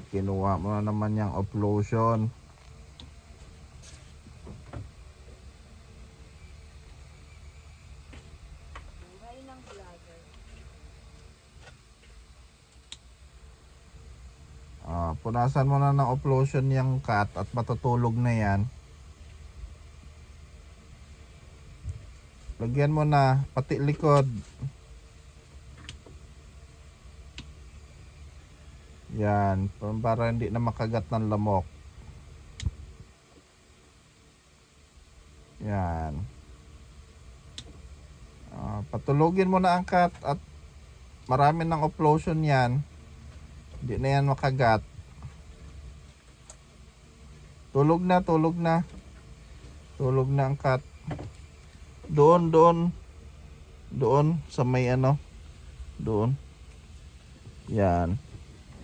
kinuha mo na naman yung off-lotion. Punasan mo na ng off-lotion yung cat at matutulog na yan. Lagyan mo na pati likod. Yan, para hindi na makagat ng lamok. Yan. Patulogin mo na ang cat at marami ng off-lotion yan. Hindi na yan makagat. Tulog na, tulog na. Tulog na ang cat. Doon sa may ano. Doon. Yan.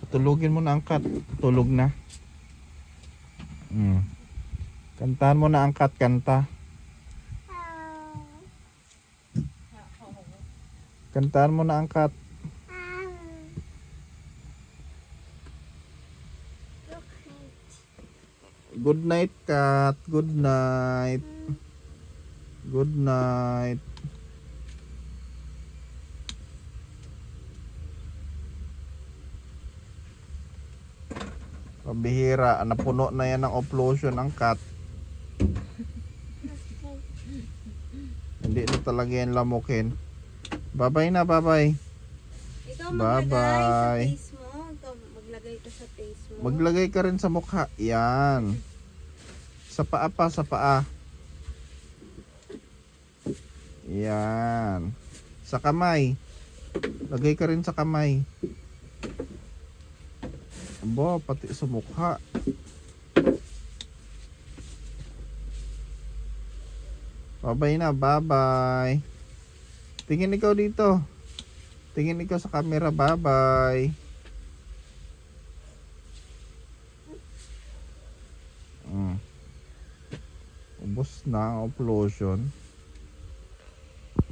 Patulogin mo na ang cat. Tulog na. Kantahan mo na ang cat, kanta. Kantahan mo na ang cat. Good night, cat. Good night. Good night. Pabihira, napuno na yan ng off-lotion ang cat. Hindi na talaga yan lamukin. Bye-bye na, bye-bye. Ikaw maglagay sa face mo. Ikaw maglagay ka sa face mo. Maglagay ka rin sa mukha. Yan. Sa paa pa, sa paa. Yan. Sa kamay. Lagay ka rin sa kamay. Abo, pati sa mukha. Bye-bye na, bye-bye. Tingin ikaw dito. Tingin ikaw sa camera, bye-bye. Ubos na ang off-lotion.